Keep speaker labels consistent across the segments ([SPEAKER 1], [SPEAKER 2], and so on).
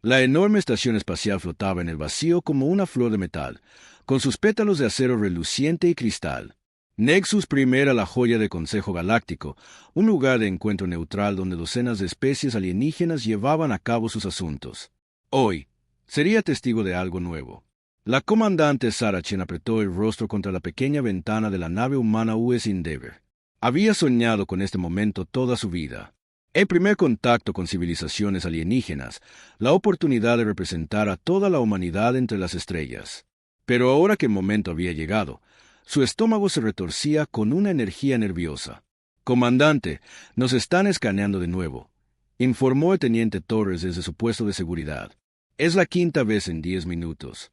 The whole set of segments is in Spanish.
[SPEAKER 1] La enorme estación espacial flotaba en el vacío como una flor de metal, con sus pétalos de acero reluciente y cristal. Nexus I era la joya del Consejo Galáctico, un lugar de encuentro neutral donde docenas de especies alienígenas llevaban a cabo sus asuntos. Hoy, sería testigo de algo nuevo. La comandante Sarah Chen apretó el rostro contra la pequeña ventana de la nave humana US Endeavour. Había soñado con este momento toda su vida. El primer contacto con civilizaciones alienígenas, la oportunidad de representar a toda la humanidad entre las estrellas. Pero ahora que el momento había llegado, su estómago se retorcía con una energía nerviosa. «Comandante, nos están escaneando de nuevo», informó el teniente Torres desde su puesto de seguridad. «Es la quinta vez en 10 minutos».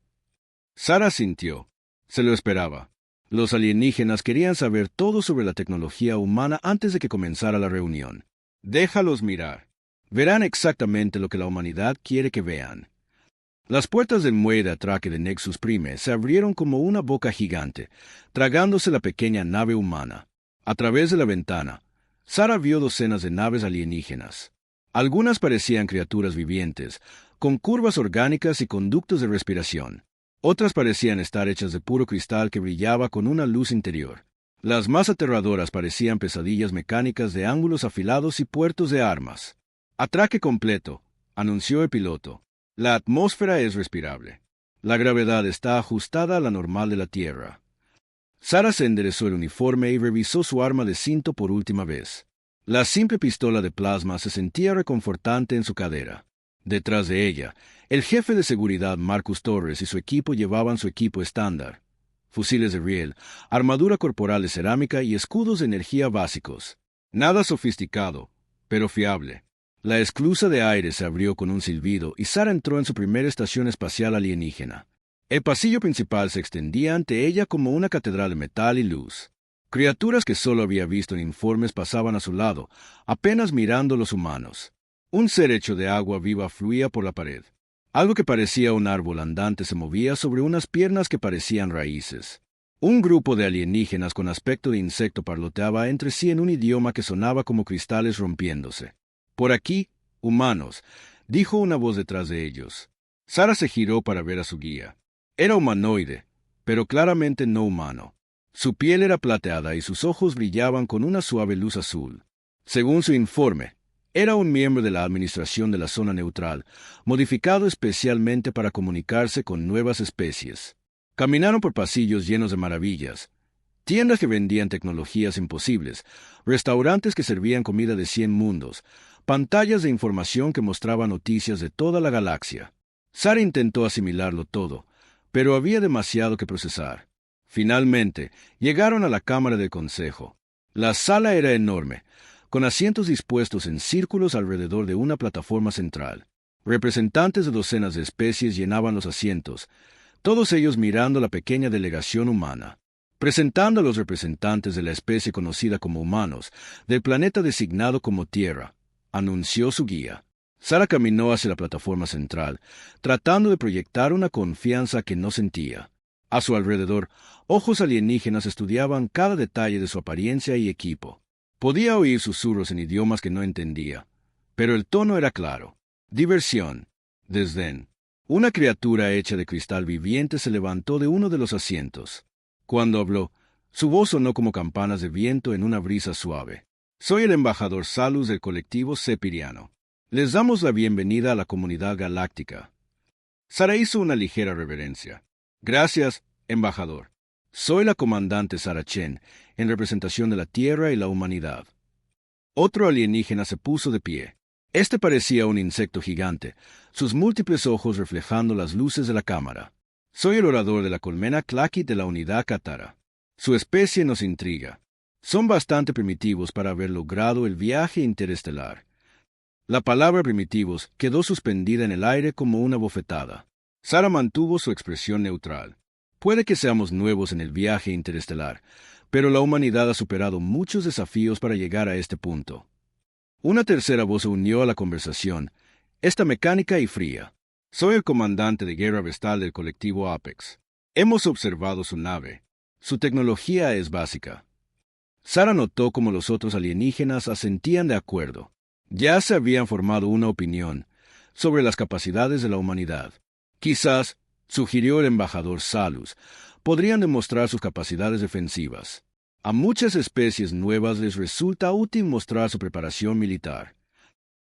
[SPEAKER 1] Sarah sintió. Se lo esperaba. Los alienígenas querían saber todo sobre la tecnología humana antes de que comenzara la reunión. Déjalos mirar. Verán exactamente lo que la humanidad quiere que vean. Las puertas del muelle de atraque de Nexus I se abrieron como una boca gigante, tragándose la pequeña nave humana. A través de la ventana, Sarah vio docenas de naves alienígenas. Algunas parecían criaturas vivientes, con curvas orgánicas y conductos de respiración. Otras parecían estar hechas de puro cristal que brillaba con una luz interior. Las más aterradoras parecían pesadillas mecánicas de ángulos afilados y puertos de armas. «Atraque completo», anunció el piloto. «La atmósfera es respirable. La gravedad está ajustada a la normal de la Tierra». Sarah se enderezó el uniforme y revisó su arma de cinto por última vez. La simple pistola de plasma se sentía reconfortante en su cadera. Detrás de ella, el jefe de seguridad Marcus Torres y su equipo llevaban su equipo estándar: fusiles de riel, armadura corporal de cerámica y escudos de energía básicos. Nada sofisticado, pero fiable. La esclusa de aire se abrió con un silbido y Sarah entró en su primera estación espacial alienígena. El pasillo principal se extendía ante ella como una catedral de metal y luz. Criaturas que solo había visto en informes pasaban a su lado, apenas mirando a los humanos. Un ser hecho de agua viva fluía por la pared. Algo que parecía un árbol andante se movía sobre unas piernas que parecían raíces. Un grupo de alienígenas con aspecto de insecto parloteaba entre sí en un idioma que sonaba como cristales rompiéndose. «Por aquí, humanos», dijo una voz detrás de ellos. Sarah se giró para ver a su guía. Era humanoide, pero claramente no humano. Su piel era plateada y sus ojos brillaban con una suave luz azul. Según su informe, era un miembro de la administración de la zona neutral, modificado especialmente para comunicarse con nuevas especies. Caminaron por pasillos llenos de maravillas, tiendas que vendían tecnologías imposibles, restaurantes que servían comida de 100 mundos, pantallas de información que mostraban noticias de toda la galaxia. Sarah intentó asimilarlo todo, pero había demasiado que procesar. Finalmente, llegaron a la Cámara del Consejo. La sala era enorme, con asientos dispuestos en círculos alrededor de una plataforma central. Representantes de docenas de especies llenaban los asientos, todos ellos mirando la pequeña delegación humana. Presentando a los representantes de la especie conocida como humanos, del planeta designado como Tierra, anunció su guía. Sarah caminó hacia la plataforma central, tratando de proyectar una confianza que no sentía. A su alrededor, ojos alienígenas estudiaban cada detalle de su apariencia y equipo. Podía oír susurros en idiomas que no entendía, pero el tono era claro. Diversión. Desdén. Una criatura hecha de cristal viviente se levantó de uno de los asientos. Cuando habló, su voz sonó como campanas de viento en una brisa suave. «Soy el embajador Salus del colectivo Cepiriano. Les damos la bienvenida a la comunidad galáctica». Sarah hizo una ligera reverencia. «Gracias, embajador. Soy la comandante Sarah Chen, en representación de la Tierra y la humanidad». Otro alienígena se puso de pie. Este parecía un insecto gigante, sus múltiples ojos reflejando las luces de la cámara. «Soy el orador de la colmena Clackit de la unidad Katara. Su especie nos intriga. Son bastante primitivos para haber logrado el viaje interestelar». La palabra primitivos quedó suspendida en el aire como una bofetada. Sarah mantuvo su expresión neutral. «Puede que seamos nuevos en el viaje interestelar, pero la humanidad ha superado muchos desafíos para llegar a este punto». Una tercera voz se unió a la conversación, esta mecánica y fría. «Soy el comandante de guerra vestal del colectivo Apex. Hemos observado su nave. Su tecnología es básica». Sarah notó cómo los otros alienígenas asentían de acuerdo. Ya se habían formado una opinión. sobre las capacidades de la humanidad. Quizás, sugirió el embajador Salus, podrían demostrar sus capacidades defensivas. A muchas especies nuevas les resulta útil mostrar su preparación militar.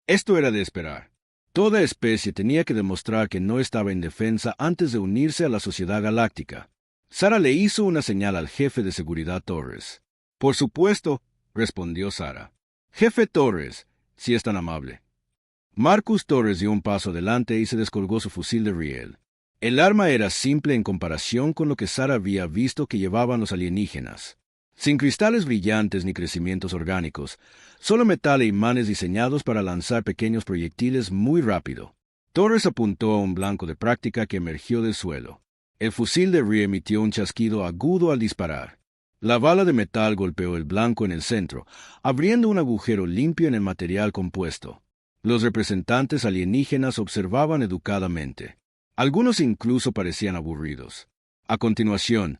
[SPEAKER 1] Esto era de esperar. Toda especie tenía que demostrar que no estaba indefensa antes de unirse a la Sociedad Galáctica. Sara le hizo una señal al jefe de seguridad Torres. Por supuesto, respondió Sara. Jefe Torres, si es tan amable. Marcus Torres dio un paso adelante y se descolgó su fusil de riel. El arma era simple en comparación con lo que Sara había visto que llevaban los alienígenas. Sin cristales brillantes ni crecimientos orgánicos, solo metal e imanes diseñados para lanzar pequeños proyectiles muy rápido. Torres apuntó a un blanco de práctica que emergió del suelo. El fusil de riel emitió un chasquido agudo al disparar. La bala de metal golpeó el blanco en el centro, abriendo un agujero limpio en el material compuesto. Los representantes alienígenas observaban educadamente. Algunos incluso parecían aburridos. A continuación,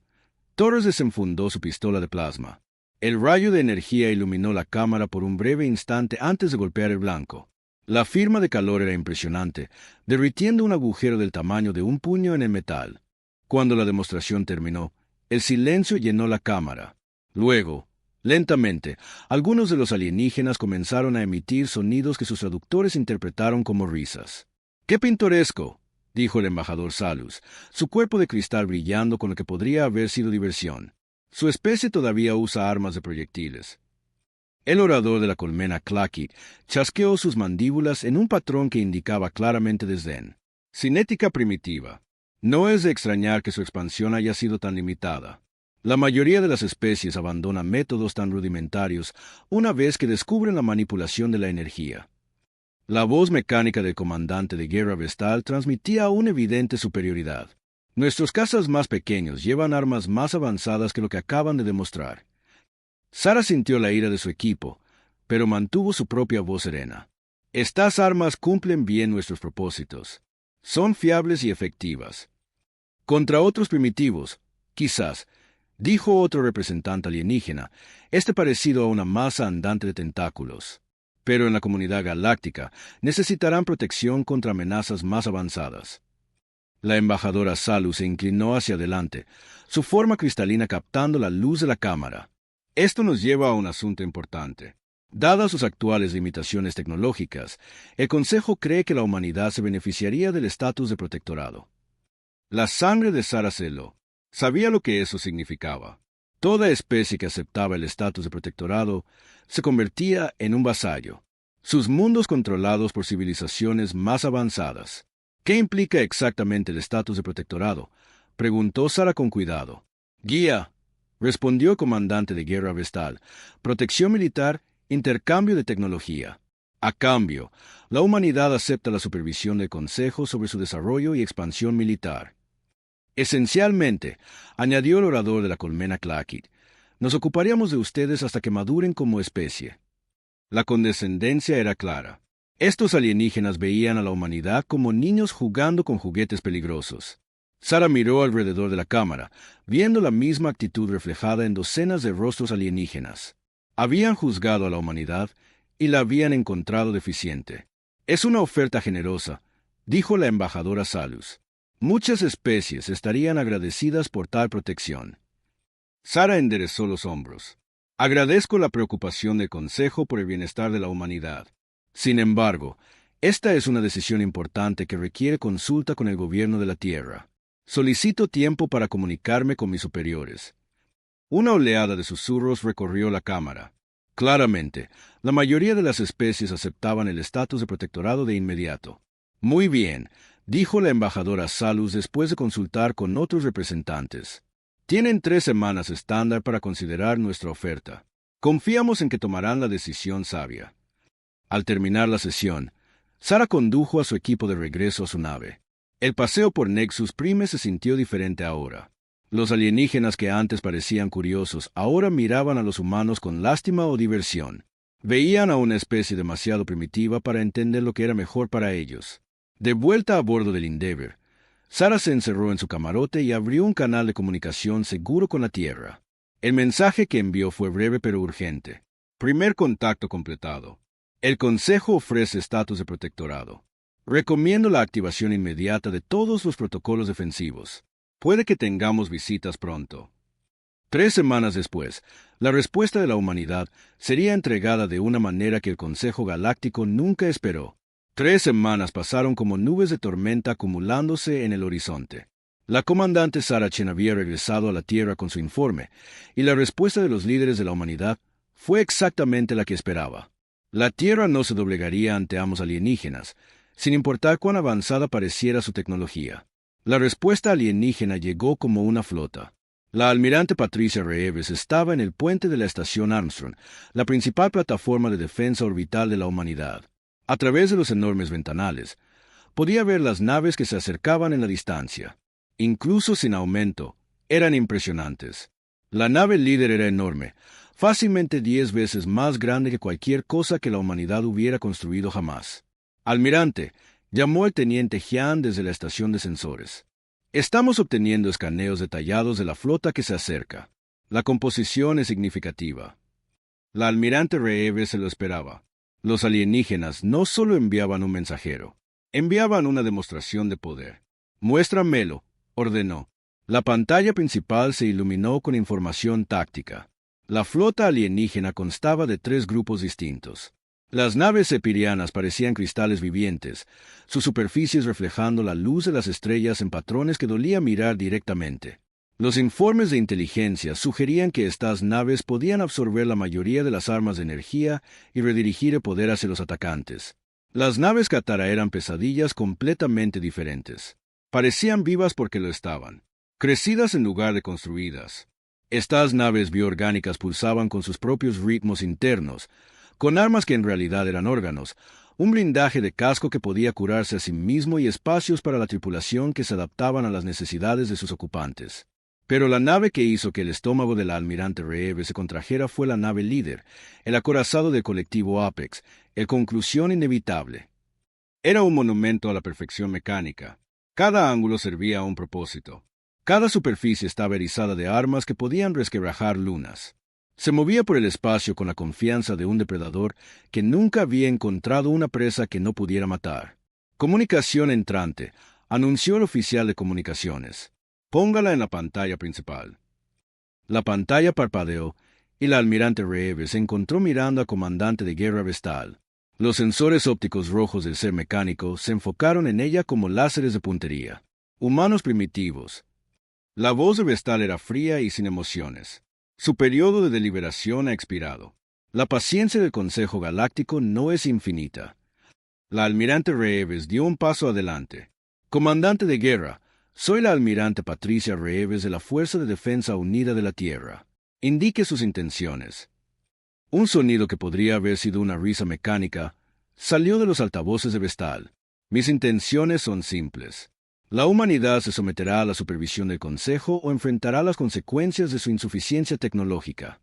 [SPEAKER 1] Torres desenfundó su pistola de plasma. El rayo de energía iluminó la cámara por un breve instante antes de golpear el blanco. La firma de calor era impresionante, derritiendo un agujero del tamaño de un puño en el metal. Cuando la demostración terminó, el silencio llenó la cámara. Luego, lentamente, algunos de los alienígenas comenzaron a emitir sonidos que sus traductores interpretaron como risas. ¡Qué pintoresco!, dijo el embajador Salus, su cuerpo de cristal brillando con lo que podría haber sido diversión. Su especie todavía usa armas de proyectiles. El orador de la colmena Clackett chasqueó sus mandíbulas en un patrón que indicaba claramente desdén. Cinética primitiva. No es de extrañar que su expansión haya sido tan limitada. La mayoría de las especies abandonan métodos tan rudimentarios una vez que descubren la manipulación de la energía. La voz mecánica del comandante de guerra Vestal transmitía una evidente superioridad. Nuestros cazas más pequeños llevan armas más avanzadas que lo que acaban de demostrar. Sara sintió la ira de su equipo, pero mantuvo su propia voz serena. Estas armas cumplen bien nuestros propósitos. Son fiables y efectivas. Contra otros primitivos, quizás, dijo otro representante alienígena, parecido a una masa andante de tentáculos. Pero en la comunidad galáctica necesitarán protección contra amenazas más avanzadas. La embajadora Salus se inclinó hacia adelante, su forma cristalina captando la luz de la cámara. Esto nos lleva a un asunto importante. Dadas sus actuales limitaciones tecnológicas, el Consejo cree que la humanidad se beneficiaría del estatus de protectorado. La sangre de Sara se heló. Sabía lo que eso significaba. Toda especie que aceptaba el estatus de protectorado se convertía en un vasallo. Sus mundos controlados por civilizaciones más avanzadas. ¿Qué implica exactamente el estatus de protectorado?, preguntó Sara con cuidado. Guía, respondió el comandante de guerra Vestal. Protección militar, intercambio de tecnología. A cambio, la humanidad acepta la supervisión del Consejo sobre su desarrollo y expansión militar. Esencialmente, añadió el orador de la colmena Clackett, nos ocuparíamos de ustedes hasta que maduren como especie. La condescendencia era clara. Estos alienígenas veían a la humanidad como niños jugando con juguetes peligrosos. Sara miró alrededor de la cámara, viendo la misma actitud reflejada en docenas de rostros alienígenas. Habían juzgado a la humanidad y la habían encontrado deficiente. Es una oferta generosa, dijo la embajadora Salus. Muchas especies estarían agradecidas por tal protección. Sara enderezó los hombros. Agradezco la preocupación del Consejo por el bienestar de la humanidad. Sin embargo, esta es una decisión importante que requiere consulta con el gobierno de la Tierra. Solicito tiempo para comunicarme con mis superiores. Una oleada de susurros recorrió la cámara. Claramente, la mayoría de las especies aceptaban el estatus de protectorado de inmediato. Muy bien, dijo la embajadora Salus después de consultar con otros representantes. Tienen 3 semanas estándar para considerar nuestra oferta. Confiamos en que tomarán la decisión sabia. Al terminar la sesión, Sara condujo a su equipo de regreso a su nave. El paseo por Nexus Prime se sintió diferente ahora. Los alienígenas que antes parecían curiosos ahora miraban a los humanos con lástima o diversión. Veían a una especie demasiado primitiva para entender lo que era mejor para ellos. De vuelta a bordo del Endeavour, Sara se encerró en su camarote y abrió un canal de comunicación seguro con la Tierra. El mensaje que envió fue breve pero urgente. Primer contacto completado. El Consejo ofrece estatus de protectorado. Recomiendo la activación inmediata de todos los protocolos defensivos. Puede que tengamos visitas pronto. 3 semanas después, la respuesta de la humanidad sería entregada de una manera que el Consejo Galáctico nunca esperó. 3 semanas pasaron como nubes de tormenta acumulándose en el horizonte. La comandante Sarah Chen había regresado a la Tierra con su informe, y la respuesta de los líderes de la humanidad fue exactamente la que esperaba. La Tierra no se doblegaría ante amos alienígenas, sin importar cuán avanzada pareciera su tecnología. La respuesta alienígena llegó como una flota. La almirante Patricia Reeves estaba en el puente de la estación Armstrong, la principal plataforma de defensa orbital de la humanidad. A través de los enormes ventanales, podía ver las naves que se acercaban en la distancia. Incluso sin aumento, eran impresionantes. La nave líder era enorme, fácilmente 10 veces más grande que cualquier cosa que la humanidad hubiera construido jamás. Almirante, llamó el teniente Jian desde la estación de sensores. Estamos obteniendo escaneos detallados de la flota que se acerca. La composición es significativa. La almirante Reeves se lo esperaba. Los alienígenas no solo enviaban un mensajero, enviaban una demostración de poder. Muéstramelo, ordenó. La pantalla principal se iluminó con información táctica. La flota alienígena constaba de 3 grupos distintos. Las naves epirianas parecían cristales vivientes, sus superficies reflejando la luz de las estrellas en patrones que dolía mirar directamente. Los informes de inteligencia sugerían que estas naves podían absorber la mayoría de las armas de energía y redirigir el poder hacia los atacantes. Las naves Katara eran pesadillas completamente diferentes. Parecían vivas porque lo estaban, crecidas en lugar de construidas. Estas naves bioorgánicas pulsaban con sus propios ritmos internos, con armas que en realidad eran órganos, un blindaje de casco que podía curarse a sí mismo y espacios para la tripulación que se adaptaban a las necesidades de sus ocupantes. Pero la nave que hizo que el estómago de la almirante Reeves se contrajera fue la nave líder, el acorazado del colectivo Apex, el Conclusión Inevitable. Era un monumento a la perfección mecánica. Cada ángulo servía a un propósito. Cada superficie estaba erizada de armas que podían resquebrajar lunas. Se movía por el espacio con la confianza de un depredador que nunca había encontrado una presa que no pudiera matar. Comunicación entrante, anunció el oficial de comunicaciones. Póngala en la pantalla principal. La pantalla parpadeó y la almirante Reeves se encontró mirando al comandante de guerra Vestal. Los sensores ópticos rojos del ser mecánico se enfocaron en ella como láseres de puntería. Humanos primitivos. La voz de Vestal era fría y sin emociones. Su periodo de deliberación ha expirado. La paciencia del Consejo Galáctico no es infinita. La almirante Reeves dio un paso adelante. Comandante de guerra, soy la almirante Patricia Reeves de la Fuerza de Defensa Unida de la Tierra. Indique sus intenciones. Un sonido que podría haber sido una risa mecánica salió de los altavoces de Vestal. Mis intenciones son simples. La humanidad se someterá a la supervisión del Consejo o enfrentará las consecuencias de su insuficiencia tecnológica.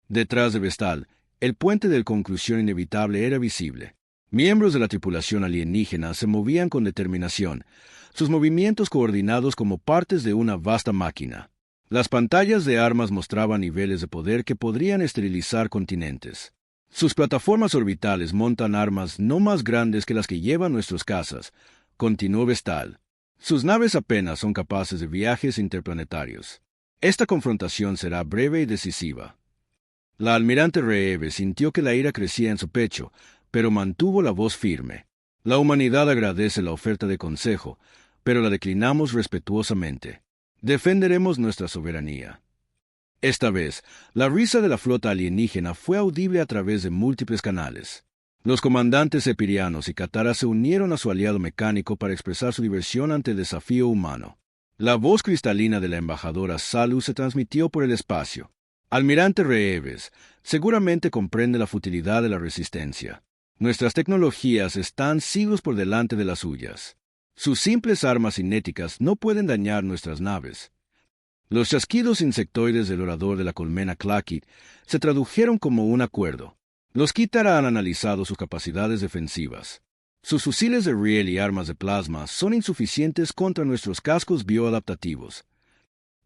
[SPEAKER 1] Detrás de Vestal, el puente de Conclusión Inevitable era visible. Miembros de la tripulación alienígena se movían con determinación, sus movimientos coordinados como partes de una vasta máquina. Las pantallas de armas mostraban niveles de poder que podrían esterilizar continentes. Sus plataformas orbitales montan armas no más grandes que las que llevan nuestros cazas, continuó Vestal. Sus naves apenas son capaces de viajes interplanetarios. Esta confrontación será breve y decisiva. La almirante Reeves sintió que la ira crecía en su pecho, pero mantuvo la voz firme. La humanidad agradece la oferta de consejo, pero la declinamos respetuosamente. Defenderemos nuestra soberanía. Esta vez, la risa de la flota alienígena fue audible a través de múltiples canales. Los comandantes epirianos y Katara se unieron a su aliado mecánico para expresar su diversión ante el desafío humano. La voz cristalina de la embajadora Salu se transmitió por el espacio. Almirante Reeves, seguramente comprende la futilidad de la resistencia. Nuestras tecnologías están siglos por delante de las suyas. Sus simples armas cinéticas no pueden dañar nuestras naves. Los chasquidos insectoides del orador de la colmena Clackit se tradujeron como un acuerdo. Los Kitara han analizado sus capacidades defensivas. Sus fusiles de riel y armas de plasma son insuficientes contra nuestros cascos bioadaptativos.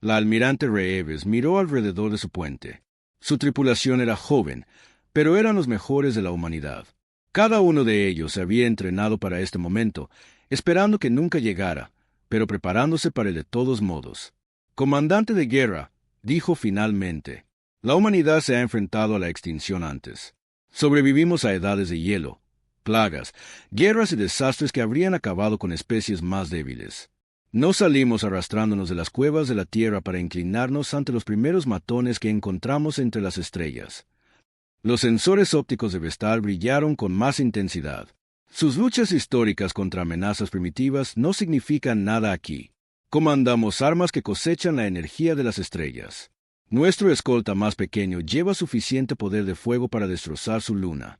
[SPEAKER 1] La almirante Reeves miró alrededor de su puente. Su tripulación era joven, pero eran los mejores de la humanidad. Cada uno de ellos se había entrenado para este momento, esperando que nunca llegara, pero preparándose para él de todos modos. Comandante de guerra, dijo finalmente, la humanidad se ha enfrentado a la extinción antes. Sobrevivimos a edades de hielo, plagas, guerras y desastres que habrían acabado con especies más débiles. No salimos arrastrándonos de las cuevas de la Tierra para inclinarnos ante los primeros matones que encontramos entre las estrellas. Los sensores ópticos de Vestal brillaron con más intensidad. Sus luchas históricas contra amenazas primitivas no significan nada aquí. Comandamos armas que cosechan la energía de las estrellas. Nuestro escolta más pequeño lleva suficiente poder de fuego para destrozar su luna.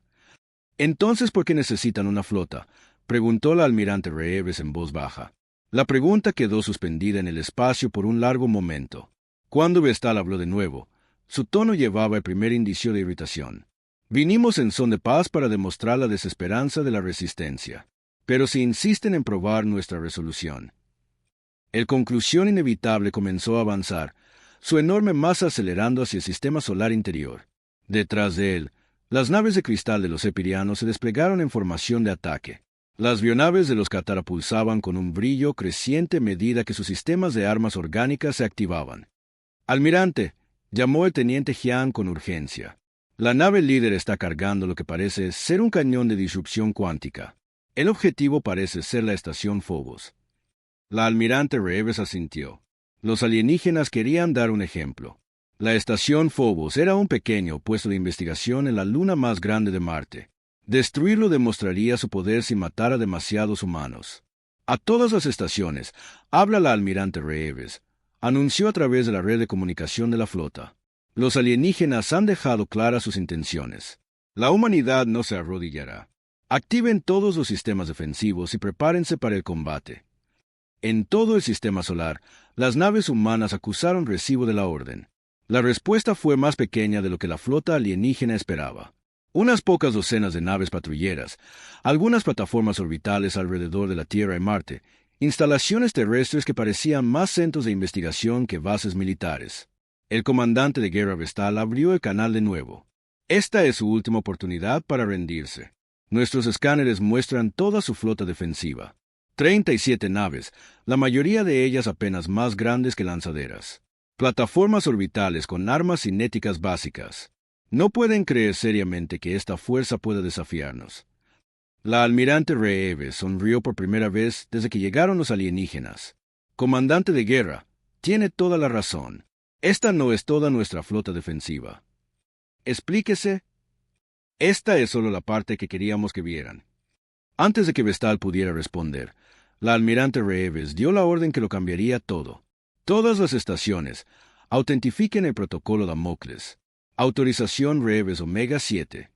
[SPEAKER 1] Entonces, ¿por qué necesitan una flota?, preguntó la almirante Reeves en voz baja. La pregunta quedó suspendida en el espacio por un largo momento. Cuando Vestal habló de nuevo, su tono llevaba el primer indicio de irritación. Vinimos en son de paz para demostrar la desesperanza de la resistencia. Pero si insisten en probar nuestra resolución. El conclusión inevitable comenzó a avanzar, su enorme masa acelerando hacia el sistema solar interior. Detrás de él, las naves de cristal de los epirianos se desplegaron en formación de ataque. Las bionaves de los Katara pulsaban con un brillo creciente a medida que sus sistemas de armas orgánicas se activaban. «Almirante», llamó el teniente Jian con urgencia. «La nave líder está cargando lo que parece ser un cañón de disrupción cuántica. El objetivo parece ser la estación Phobos». La almirante Reeves asintió. Los alienígenas querían dar un ejemplo. La estación Phobos era un pequeño puesto de investigación en la luna más grande de Marte. Destruirlo demostraría su poder sin matar a demasiados humanos. «A todas las estaciones», habla la almirante Reeves, anunció a través de la red de comunicación de la flota. «Los alienígenas han dejado claras sus intenciones. La humanidad no se arrodillará. Activen todos los sistemas defensivos y prepárense para el combate». En todo el sistema solar, las naves humanas acusaron recibo de la orden. La respuesta fue más pequeña de lo que la flota alienígena esperaba. Unas pocas docenas de naves patrulleras, algunas plataformas orbitales alrededor de la Tierra y Marte, instalaciones terrestres que parecían más centros de investigación que bases militares. El comandante de guerra Vestal abrió el canal de nuevo. Esta es su última oportunidad para rendirse. Nuestros escáneres muestran toda su flota defensiva. 37 naves, la mayoría de ellas apenas más grandes que lanzaderas. Plataformas orbitales con armas cinéticas básicas. No pueden creer seriamente que esta fuerza pueda desafiarnos. La almirante Reeves sonrió por primera vez desde que llegaron los alienígenas. «Comandante de guerra, tiene toda la razón. Esta no es toda nuestra flota defensiva. Explíquese». «Esta es solo la parte que queríamos que vieran». Antes de que Vestal pudiera responder, la almirante Reeves dio la orden que lo cambiaría todo. «Todas las estaciones, autentifiquen el protocolo Damocles. Autorización Reeves Omega 7.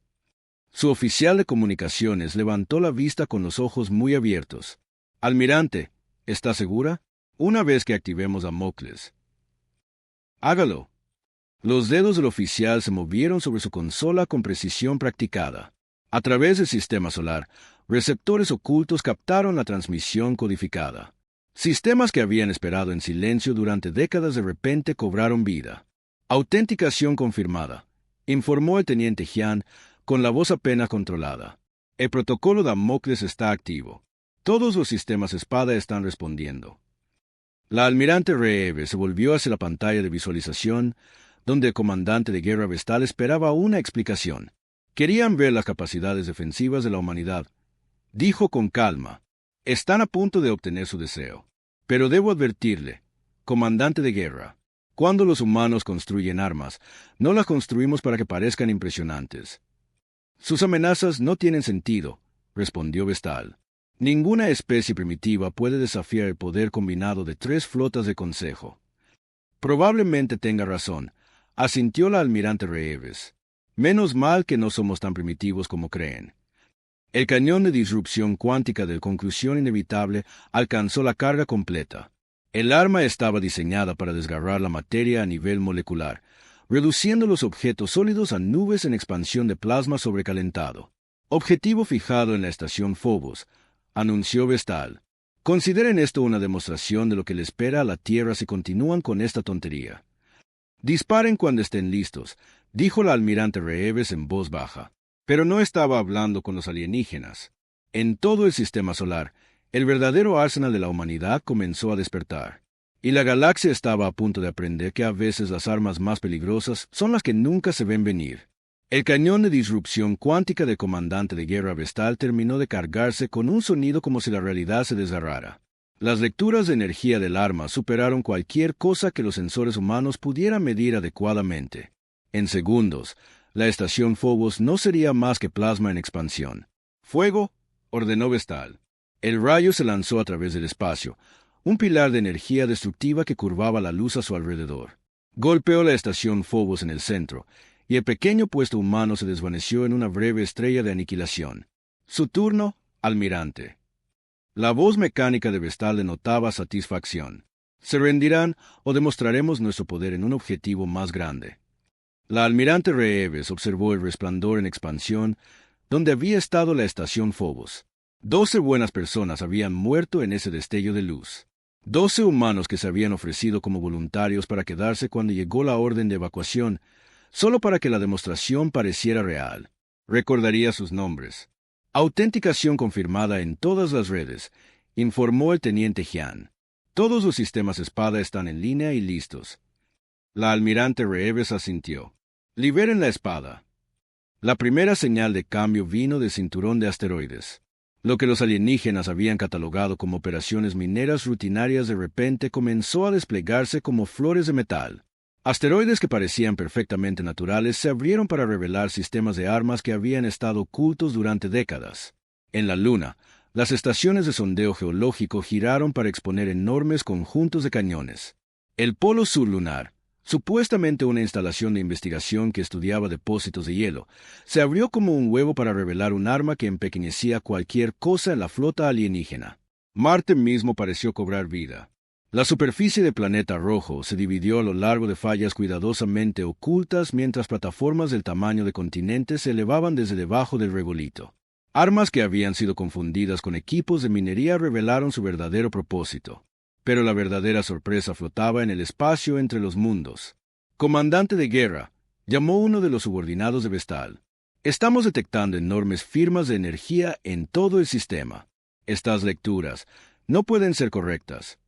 [SPEAKER 1] Su oficial de comunicaciones levantó la vista con los ojos muy abiertos. «Almirante, ¿está segura? Una vez que activemos Damocles». «Hágalo». Los dedos del oficial se movieron sobre su consola con precisión practicada. A través del sistema solar, receptores ocultos captaron la transmisión codificada. Sistemas que habían esperado en silencio durante décadas de repente cobraron vida. «Autenticación confirmada», informó el teniente Jian con la voz apenas controlada. «El protocolo Damocles está activo. Todos los sistemas espada están respondiendo». La almirante Reeves se volvió hacia la pantalla de visualización, donde el comandante de guerra Vestal esperaba una explicación. Querían ver las capacidades defensivas de la humanidad. Dijo con calma: «Están a punto de obtener su deseo. Pero debo advertirle, comandante de guerra, cuando los humanos construyen armas, no las construimos para que parezcan impresionantes». «Sus amenazas no tienen sentido», respondió Vestal. «Ninguna especie primitiva puede desafiar el poder combinado de 3 flotas de consejo». «Probablemente tenga razón», asintió la almirante Reeves. «Menos mal que no somos tan primitivos como creen». El cañón de disrupción cuántica de conclusión inevitable alcanzó la carga completa. El arma estaba diseñada para desgarrar la materia a nivel molecular, reduciendo los objetos sólidos a nubes en expansión de plasma sobrecalentado. «Objetivo fijado en la estación Phobos», anunció Vestal. «Consideren esto una demostración de lo que le espera a la Tierra si continúan con esta tontería». «Disparen cuando estén listos», dijo la almirante Reeves en voz baja. Pero no estaba hablando con los alienígenas. En todo el sistema solar, el verdadero arsenal de la humanidad comenzó a despertar. Y la galaxia estaba a punto de aprender que a veces las armas más peligrosas son las que nunca se ven venir. El cañón de disrupción cuántica del comandante de guerra Vestal terminó de cargarse con un sonido como si la realidad se desgarrara. Las lecturas de energía del arma superaron cualquier cosa que los sensores humanos pudieran medir adecuadamente. En segundos, la estación Phobos no sería más que plasma en expansión. «Fuego», ordenó Vestal. El rayo se lanzó a través del espacio, un pilar de energía destructiva que curvaba la luz a su alrededor. Golpeó la estación Phobos en el centro, y el pequeño puesto humano se desvaneció en una breve estrella de aniquilación. «Su turno, almirante». La voz mecánica de Vestal denotaba satisfacción. «Se rendirán o demostraremos nuestro poder en un objetivo más grande». La almirante Reeves observó el resplandor en expansión donde había estado la estación Phobos. 12 buenas personas habían muerto en ese destello de luz. 12 humanos que se habían ofrecido como voluntarios para quedarse cuando llegó la orden de evacuación, solo para que la demostración pareciera real. Recordaría sus nombres. «Autenticación confirmada en todas las redes», informó el teniente Jian. «Todos los sistemas espada están en línea y listos». La almirante Reeves asintió. «Liberen la espada». La primera señal de cambio vino del cinturón de asteroides. Lo que los alienígenas habían catalogado como operaciones mineras rutinarias de repente comenzó a desplegarse como flores de metal. Asteroides que parecían perfectamente naturales se abrieron para revelar sistemas de armas que habían estado ocultos durante décadas. En la Luna, las estaciones de sondeo geológico giraron para exponer enormes conjuntos de cañones. El polo sur lunar, supuestamente una instalación de investigación que estudiaba depósitos de hielo, se abrió como un huevo para revelar un arma que empequeñecía cualquier cosa en la flota alienígena. Marte mismo pareció cobrar vida. La superficie del planeta rojo se dividió a lo largo de fallas cuidadosamente ocultas mientras plataformas del tamaño de continentes se elevaban desde debajo del regolito. Armas que habían sido confundidas con equipos de minería revelaron su verdadero propósito. Pero la verdadera sorpresa flotaba en el espacio entre los mundos. «Comandante de guerra», llamó uno de los subordinados de Vestal. «Estamos detectando enormes firmas de energía en todo el sistema. Estas lecturas no pueden ser correctas».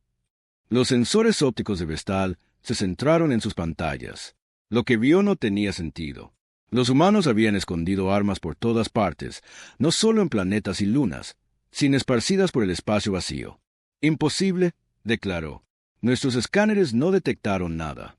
[SPEAKER 1] Los sensores ópticos de Vestal se centraron en sus pantallas. Lo que vio no tenía sentido. Los humanos habían escondido armas por todas partes, no solo en planetas y lunas, sino esparcidas por el espacio vacío. «Imposible», declaró. «Nuestros escáneres no detectaron nada».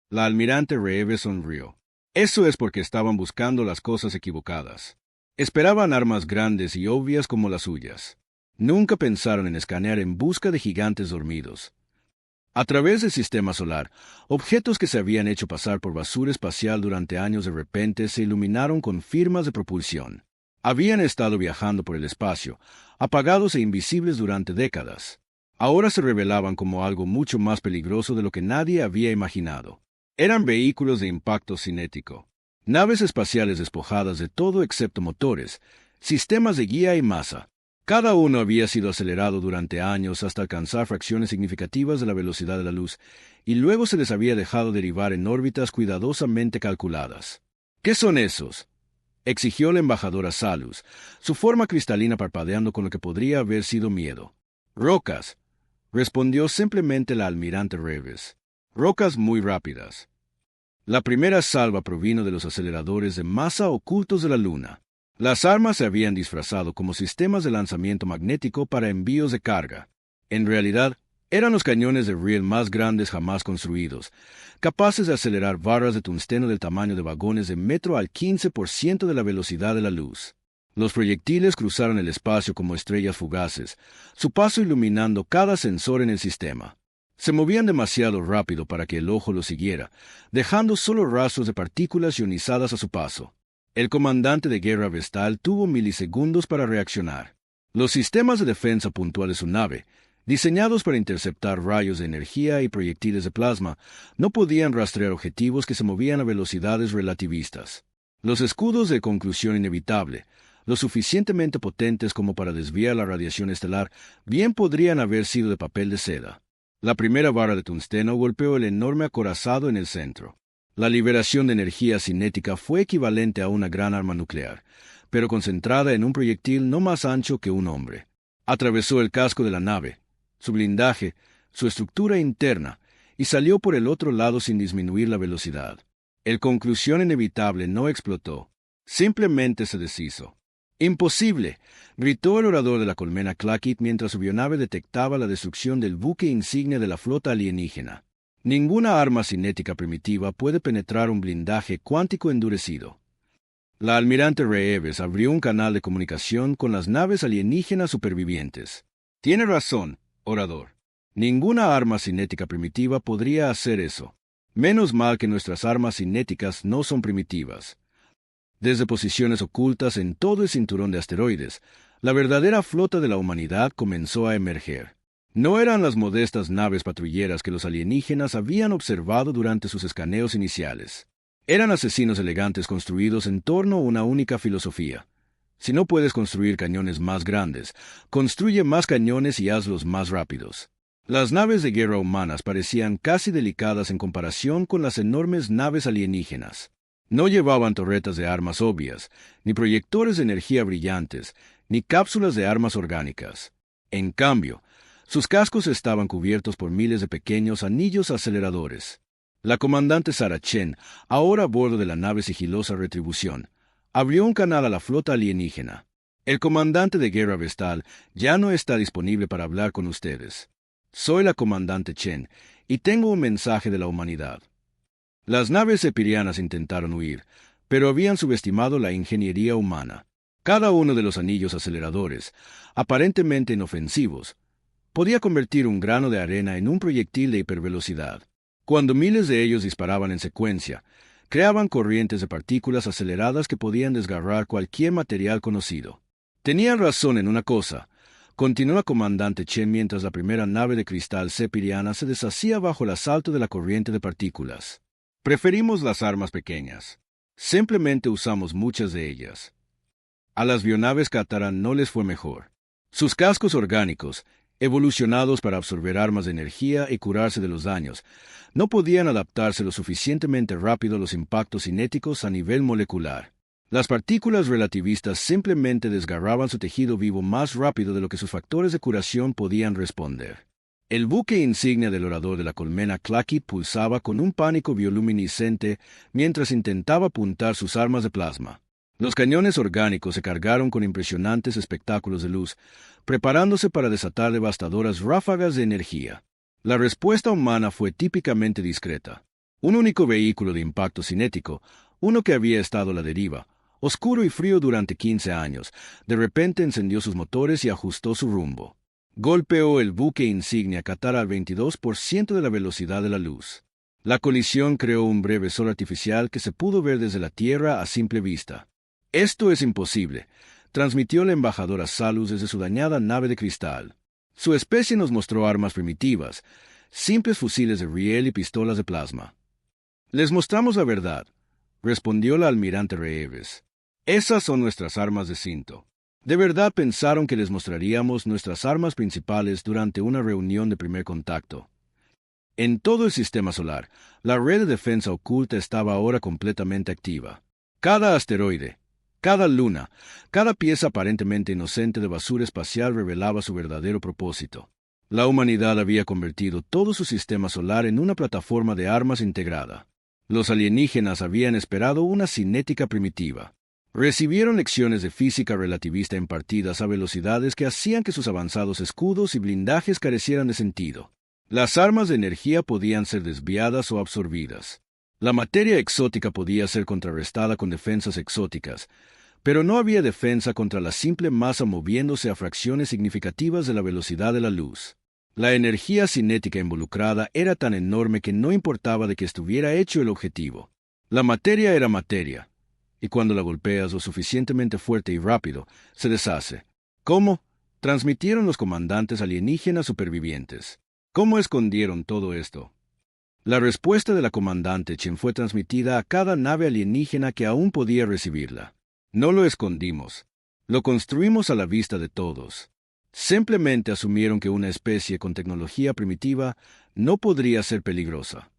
[SPEAKER 1] La almirante Reeves sonrió. «Eso es porque estaban buscando las cosas equivocadas. Esperaban armas grandes y obvias como las suyas. Nunca pensaron en escanear en busca de gigantes dormidos». A través del sistema solar, objetos que se habían hecho pasar por basura espacial durante años de repente se iluminaron con firmas de propulsión. Habían estado viajando por el espacio, apagados e invisibles durante décadas. Ahora se revelaban como algo mucho más peligroso de lo que nadie había imaginado. Eran vehículos de impacto cinético, naves espaciales despojadas de todo excepto motores, sistemas de guía y masa. Cada uno había sido acelerado durante años hasta alcanzar fracciones significativas de la velocidad de la luz, y luego se les había dejado derivar en órbitas cuidadosamente calculadas. «¿Qué son esos?», exigió la embajadora Salus, su forma cristalina parpadeando con lo que podría haber sido miedo. «Rocas», respondió simplemente la almirante Reeves. «Rocas muy rápidas». La primera salva provino de los aceleradores de masa ocultos de la Luna. Las armas se habían disfrazado como sistemas de lanzamiento magnético para envíos de carga. En realidad, eran los cañones de riel más grandes jamás construidos, capaces de acelerar barras de tungsteno del tamaño de vagones de metro al 15% de la velocidad de la luz. Los proyectiles cruzaron el espacio como estrellas fugaces, su paso iluminando cada sensor en el sistema. Se movían demasiado rápido para que el ojo los siguiera, dejando solo rastros de partículas ionizadas a su paso. El comandante de guerra Vestal tuvo milisegundos para reaccionar. Los sistemas de defensa puntual de su nave, diseñados para interceptar rayos de energía y proyectiles de plasma, no podían rastrear objetivos que se movían a velocidades relativistas. Los escudos de conclusión inevitable, lo suficientemente potentes como para desviar la radiación estelar, bien podrían haber sido de papel de seda. La primera barra de tungsteno golpeó el enorme acorazado en el centro. La liberación de energía cinética fue equivalente a una gran arma nuclear, pero concentrada en un proyectil no más ancho que un hombre. Atravesó el casco de la nave, su blindaje, su estructura interna, y salió por el otro lado sin disminuir la velocidad. El conclusión inevitable no explotó, simplemente se deshizo. ¡Imposible!, gritó el orador de la colmena Clackett mientras su bionave detectaba la destrucción del buque insignia de la flota alienígena. Ninguna arma cinética primitiva puede penetrar un blindaje cuántico endurecido. La almirante Reeves abrió un canal de comunicación con las naves alienígenas supervivientes. Tiene razón, orador. Ninguna arma cinética primitiva podría hacer eso. Menos mal que nuestras armas cinéticas no son primitivas. Desde posiciones ocultas en todo el cinturón de asteroides, la verdadera flota de la humanidad comenzó a emerger. No eran las modestas naves patrulleras que los alienígenas habían observado durante sus escaneos iniciales. Eran asesinos elegantes construidos en torno a una única filosofía. Si no puedes construir cañones más grandes, construye más cañones y hazlos más rápidos. Las naves de guerra humanas parecían casi delicadas en comparación con las enormes naves alienígenas. No llevaban torretas de armas obvias, ni proyectores de energía brillantes, ni cápsulas de armas orgánicas. En cambio, sus cascos estaban cubiertos por miles de pequeños anillos aceleradores. La comandante Sarah Chen, ahora a bordo de la nave sigilosa Retribución, abrió un canal a la flota alienígena. El comandante de guerra Vestal ya no está disponible para hablar con ustedes. Soy la comandante Chen, y tengo un mensaje de la humanidad. Las naves epirianas intentaron huir, pero habían subestimado la ingeniería humana. Cada uno de los anillos aceleradores, aparentemente inofensivos, podía convertir un grano de arena en un proyectil de hipervelocidad. Cuando miles de ellos disparaban en secuencia, creaban corrientes de partículas aceleradas que podían desgarrar cualquier material conocido. Tenían razón en una cosa, continuó la comandante Chen mientras la primera nave de cristal sepiriana se deshacía bajo el asalto de la corriente de partículas. Preferimos las armas pequeñas. Simplemente usamos muchas de ellas. A las bionaves Kataran no les fue mejor. Sus cascos orgánicos, evolucionados para absorber armas de energía y curarse de los daños, no podían adaptarse lo suficientemente rápido a los impactos cinéticos a nivel molecular. Las partículas relativistas simplemente desgarraban su tejido vivo más rápido de lo que sus factores de curación podían responder. El buque insignia del orador de la colmena Clackett pulsaba con un pánico bioluminiscente mientras intentaba apuntar sus armas de plasma. Los cañones orgánicos se cargaron con impresionantes espectáculos de luz, preparándose para desatar devastadoras ráfagas de energía. La respuesta humana fue típicamente discreta. Un único vehículo de impacto cinético, uno que había estado a la deriva, oscuro y frío durante 15 años, de repente encendió sus motores y ajustó su rumbo. Golpeó el buque insignia Qatar al 22% de la velocidad de la luz. La colisión creó un breve sol artificial que se pudo ver desde la Tierra a simple vista. «Esto es imposible», transmitió la embajadora Salus desde su dañada nave de cristal. Su especie nos mostró armas primitivas, simples fusiles de riel y pistolas de plasma. «Les mostramos la verdad», respondió la almirante Reeves. «Esas son nuestras armas de cinto». ¿De verdad pensaron que les mostraríamos nuestras armas principales durante una reunión de primer contacto? En todo el sistema solar, la red de defensa oculta estaba ahora completamente activa. Cada asteroide, cada luna, cada pieza aparentemente inocente de basura espacial revelaba su verdadero propósito. La humanidad había convertido todo su sistema solar en una plataforma de armas integrada. Los alienígenas habían esperado una cinética primitiva. Recibieron lecciones de física relativista impartidas a velocidades que hacían que sus avanzados escudos y blindajes carecieran de sentido. Las armas de energía podían ser desviadas o absorbidas. La materia exótica podía ser contrarrestada con defensas exóticas, pero no había defensa contra la simple masa moviéndose a fracciones significativas de la velocidad de la luz. La energía cinética involucrada era tan enorme que no importaba de qué estuviera hecho el objetivo. La materia era materia, y cuando la golpeas lo suficientemente fuerte y rápido, se deshace. ¿Cómo? Transmitieron los comandantes alienígenas supervivientes. ¿Cómo escondieron todo esto? La respuesta de la comandante Chen fue transmitida a cada nave alienígena que aún podía recibirla. No lo escondimos. Lo construimos a la vista de todos. Simplemente asumieron que una especie con tecnología primitiva no podría ser peligrosa.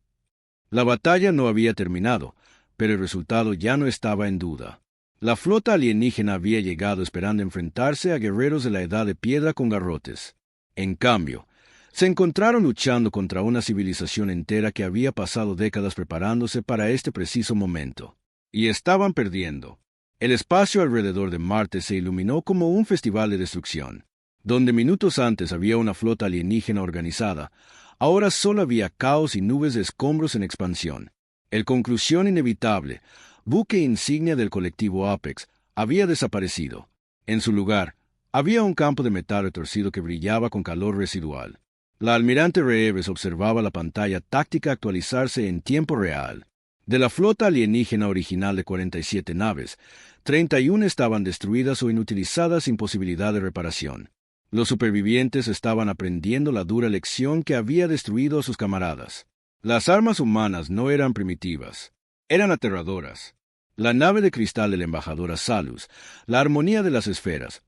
[SPEAKER 1] La batalla no había terminado, pero el resultado ya no estaba en duda. La flota alienígena había llegado esperando enfrentarse a guerreros de la Edad de Piedra con garrotes. En cambio, se encontraron luchando contra una civilización entera que había pasado décadas preparándose para este preciso momento. Y estaban perdiendo. El espacio alrededor de Marte se iluminó como un festival de destrucción. Donde minutos antes había una flota alienígena organizada, ahora solo había caos y nubes de escombros en expansión. El conclusión inevitable, buque insignia del colectivo Apex, había desaparecido. En su lugar, había un campo de metal retorcido que brillaba con calor residual. La almirante Reeves observaba la pantalla táctica actualizarse en tiempo real. De la flota alienígena original de 47 naves, 31 estaban destruidas o inutilizadas sin posibilidad de reparación. Los supervivientes estaban aprendiendo la dura lección que había destruido a sus camaradas. Las armas humanas no eran primitivas, eran aterradoras. La nave de cristal del embajador Salus, la armonía de las esferas,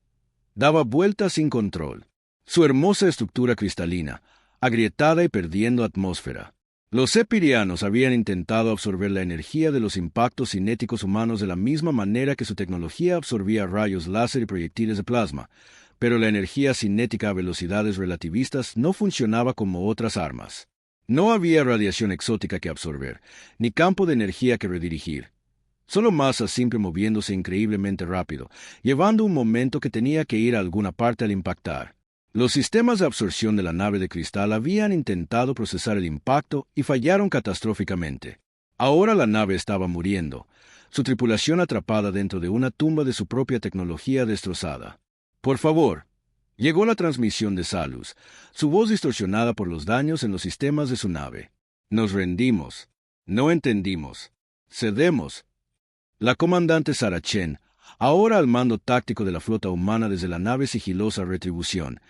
[SPEAKER 1] daba vueltas sin control. Su hermosa estructura cristalina, agrietada y perdiendo atmósfera. Los epirianos habían intentado absorber la energía de los impactos cinéticos humanos de la misma manera que su tecnología absorbía rayos láser y proyectiles de plasma, pero la energía cinética a velocidades relativistas no funcionaba como otras armas. No había radiación exótica que absorber, ni campo de energía que redirigir. Solo masa simple moviéndose increíblemente rápido, llevando un momento que tenía que ir a alguna parte al impactar. Los sistemas de absorción de la nave de cristal habían intentado procesar el impacto y fallaron catastróficamente. Ahora la nave estaba muriendo, su tripulación atrapada dentro de una tumba de su propia tecnología destrozada. «Por favor», llegó la transmisión de Salus, su voz distorsionada por los daños en los sistemas de su nave. «Nos rendimos. No entendimos. Cedemos». La comandante Sarah Chen, ahora al mando táctico de la flota humana desde la nave sigilosa Retribución,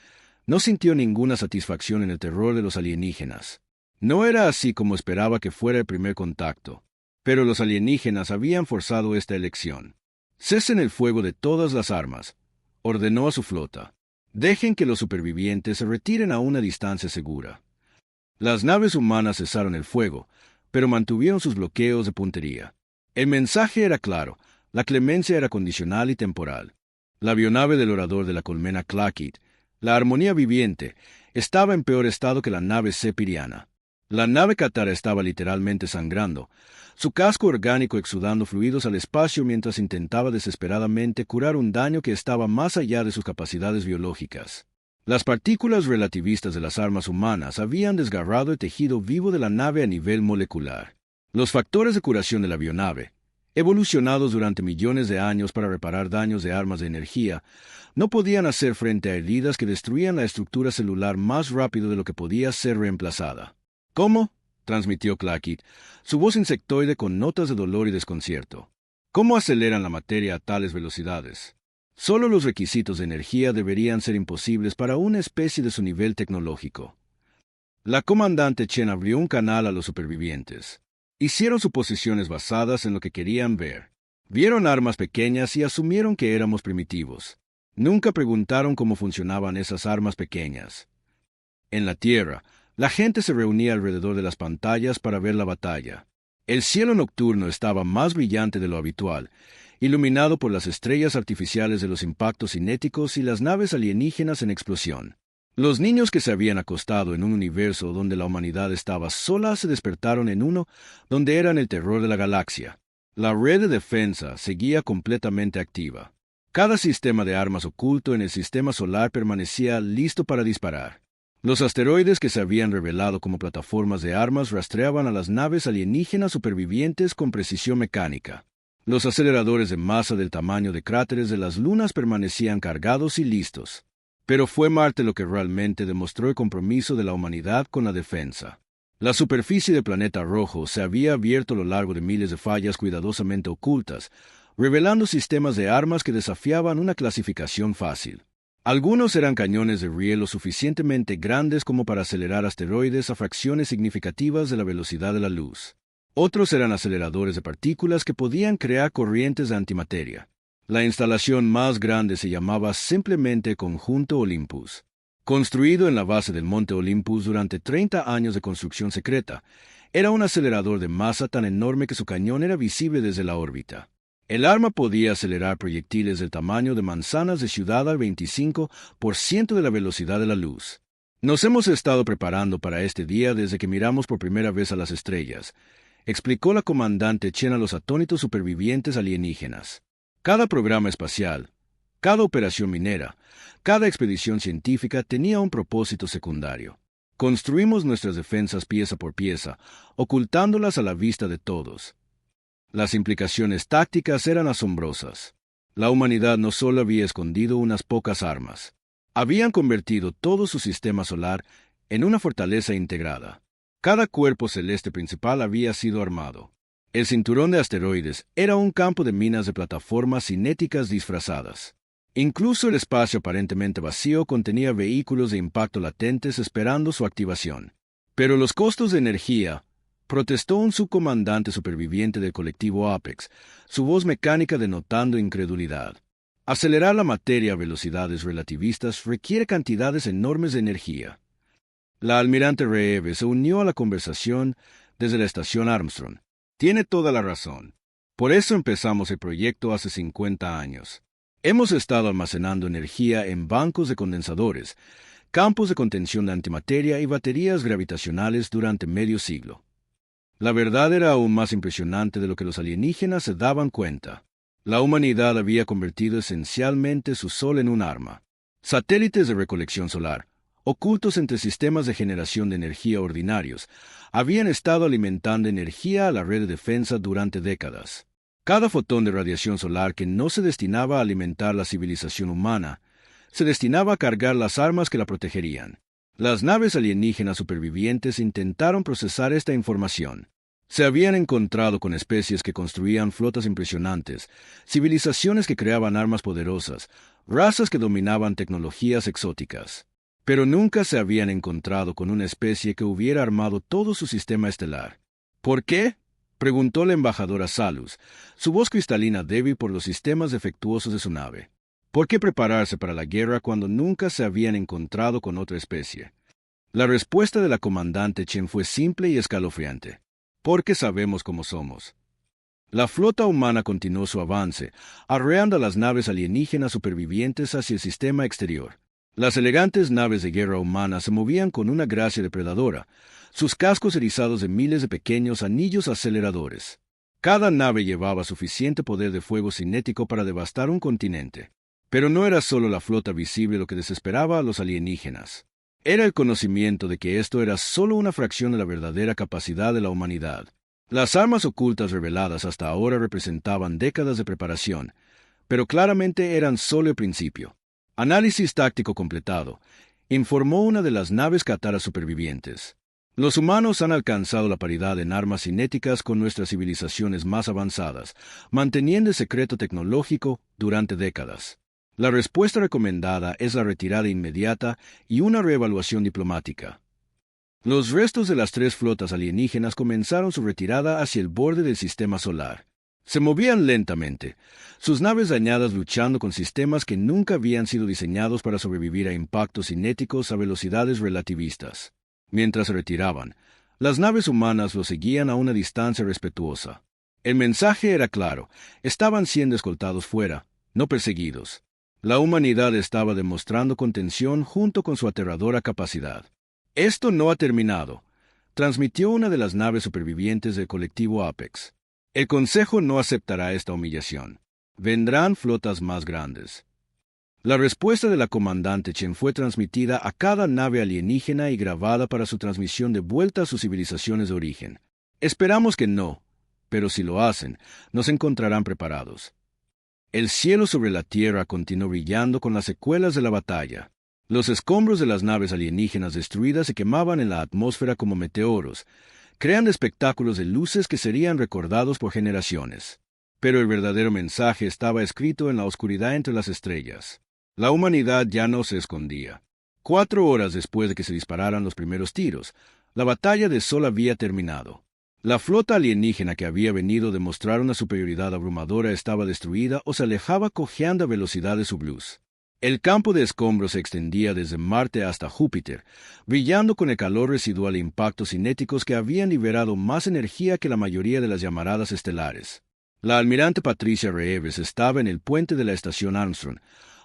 [SPEAKER 1] no sintió ninguna satisfacción en el terror de los alienígenas. No era así como esperaba que fuera el primer contacto, pero los alienígenas habían forzado esta elección. «Cesen el fuego de todas las armas», ordenó a su flota. «Dejen que los supervivientes se retiren a una distancia segura». Las naves humanas cesaron el fuego, pero mantuvieron sus bloqueos de puntería. El mensaje era claro, la clemencia era condicional y temporal. La avionave del orador de la colmena Clackett, la armonía viviente, estaba en peor estado que la nave sepiriana. La nave Katara estaba literalmente sangrando, su casco orgánico exudando fluidos al espacio mientras intentaba desesperadamente curar un daño que estaba más allá de sus capacidades biológicas. Las partículas relativistas de las armas humanas habían desgarrado el tejido vivo de la nave a nivel molecular. Los factores de curación de la avionave, evolucionados durante millones de años para reparar daños de armas de energía, no podían hacer frente a heridas que destruían la estructura celular más rápido de lo que podía ser reemplazada. «¿Cómo?», transmitió Clackett, su voz insectoide con notas de dolor y desconcierto. «¿Cómo aceleran la materia a tales velocidades? Solo los requisitos de energía deberían ser imposibles para una especie de su nivel tecnológico». La comandante Chen abrió un canal a los supervivientes. Hicieron suposiciones basadas en lo que querían ver. Vieron armas pequeñas y asumieron que éramos primitivos. Nunca preguntaron cómo funcionaban esas armas pequeñas. En la Tierra, la gente se reunía alrededor de las pantallas para ver la batalla. El cielo nocturno estaba más brillante de lo habitual, iluminado por las estrellas artificiales de los impactos cinéticos y las naves alienígenas en explosión. Los niños que se habían acostado en un universo donde la humanidad estaba sola se despertaron en uno donde eran el terror de la galaxia. La red de defensa seguía completamente activa. Cada sistema de armas oculto en el sistema solar permanecía listo para disparar. Los asteroides que se habían revelado como plataformas de armas rastreaban a las naves alienígenas supervivientes con precisión mecánica. Los aceleradores de masa del tamaño de cráteres de las lunas permanecían cargados y listos. Pero fue Marte lo que realmente demostró el compromiso de la humanidad con la defensa. La superficie del planeta rojo se había abierto a lo largo de miles de fallas cuidadosamente ocultas, revelando sistemas de armas que desafiaban una clasificación fácil. Algunos eran cañones de riel lo suficientemente grandes como para acelerar asteroides a fracciones significativas de la velocidad de la luz. Otros eran aceleradores de partículas que podían crear corrientes de antimateria. La instalación más grande se llamaba simplemente Conjunto Olympus. Construido en la base del Monte Olympus durante 30 años de construcción secreta, Era un acelerador de masa tan enorme que su cañón era visible desde la órbita. El arma podía acelerar proyectiles del tamaño de manzanas de ciudad al 25% de la velocidad de la luz. Nos hemos estado preparando para este día desde que miramos por primera vez a las estrellas, explicó la comandante Chen a los atónitos supervivientes alienígenas. Cada programa espacial, cada operación minera, cada expedición científica tenía un propósito secundario. Construimos nuestras defensas pieza por pieza, ocultándolas a la vista de todos. Las implicaciones tácticas eran asombrosas. La humanidad no solo había escondido unas pocas armas, habían convertido todo su sistema solar en una fortaleza integrada. Cada cuerpo celeste principal había sido armado. El cinturón de asteroides era un campo de minas de plataformas cinéticas disfrazadas. Incluso el espacio aparentemente vacío contenía vehículos de impacto latentes esperando su activación. Pero los costos de energía, protestó un subcomandante superviviente del colectivo Apex, su voz mecánica denotando incredulidad. Acelerar la materia a velocidades relativistas requiere cantidades enormes de energía. La almirante Reeve se unió a la conversación desde la estación Armstrong. Tiene toda la razón. Por eso empezamos el proyecto hace 50 años. Hemos estado almacenando energía en bancos de condensadores, campos de contención de antimateria y baterías gravitacionales durante medio siglo. La verdad era aún más impresionante de lo que los alienígenas se daban cuenta. La humanidad había convertido esencialmente su sol en un arma. Satélites de recolección solar, ocultos entre sistemas de generación de energía ordinarios, habían estado alimentando energía a la red de defensa durante décadas. Cada fotón de radiación solar que no se destinaba a alimentar la civilización humana, se destinaba a cargar las armas que la protegerían. Las naves alienígenas supervivientes intentaron procesar esta información. Se habían encontrado con especies que construían flotas impresionantes, civilizaciones que creaban armas poderosas, razas que dominaban tecnologías exóticas. Pero nunca se habían encontrado con una especie que hubiera armado todo su sistema estelar. ¿Por qué?, preguntó la embajadora Salus, su voz cristalina débil por los sistemas defectuosos de su nave. ¿Por qué prepararse para la guerra cuando nunca se habían encontrado con otra especie? La respuesta de la comandante Chen fue simple y escalofriante. Porque sabemos cómo somos. La flota humana continuó su avance, arreando a las naves alienígenas supervivientes hacia el sistema exterior. Las elegantes naves de guerra humanas se movían con una gracia depredadora, sus cascos erizados de miles de pequeños anillos aceleradores. Cada nave llevaba suficiente poder de fuego cinético para devastar un continente. Pero no era solo la flota visible lo que desesperaba a los alienígenas. Era el conocimiento de que esto era solo una fracción de la verdadera capacidad de la humanidad. Las armas ocultas reveladas hasta ahora representaban décadas de preparación, pero claramente eran solo el principio. Análisis táctico completado, informó una de las naves Katara supervivientes. Los humanos han alcanzado la paridad en armas cinéticas con nuestras civilizaciones más avanzadas, manteniendo el secreto tecnológico durante décadas. La respuesta recomendada es la retirada inmediata y una reevaluación diplomática. Los restos de las 3 flotas alienígenas comenzaron su retirada hacia el borde del sistema solar. Se movían lentamente, sus naves dañadas luchando con sistemas que nunca habían sido diseñados para sobrevivir a impactos cinéticos a velocidades relativistas. Mientras se retiraban, las naves humanas los seguían a una distancia respetuosa. El mensaje era claro, estaban siendo escoltados fuera, no perseguidos. La humanidad estaba demostrando contención junto con su aterradora capacidad. Esto no ha terminado, transmitió una de las naves supervivientes del colectivo Apex. El Consejo no aceptará esta humillación. Vendrán flotas más grandes. La respuesta de la comandante Chen fue transmitida a cada nave alienígena y grabada para su transmisión de vuelta a sus civilizaciones de origen. Esperamos que no, pero si lo hacen, nos encontrarán preparados. El cielo sobre la Tierra continuó brillando con las secuelas de la batalla. Los escombros de las naves alienígenas destruidas se quemaban en la atmósfera como meteoros, creando espectáculos de luces que serían recordados por generaciones. Pero el verdadero mensaje estaba escrito en la oscuridad entre las estrellas. La humanidad ya no se escondía. 4 horas después de que se dispararan los primeros tiros, la batalla de Sol había terminado. La flota alienígena que había venido a demostrar una superioridad abrumadora estaba destruida o se alejaba cojeando a velocidades subluz. El campo de escombros se extendía desde Marte hasta Júpiter, brillando con el calor residual e impactos cinéticos que habían liberado más energía que la mayoría de las llamaradas estelares. La almirante Patricia Reeves estaba en el puente de la estación Armstrong,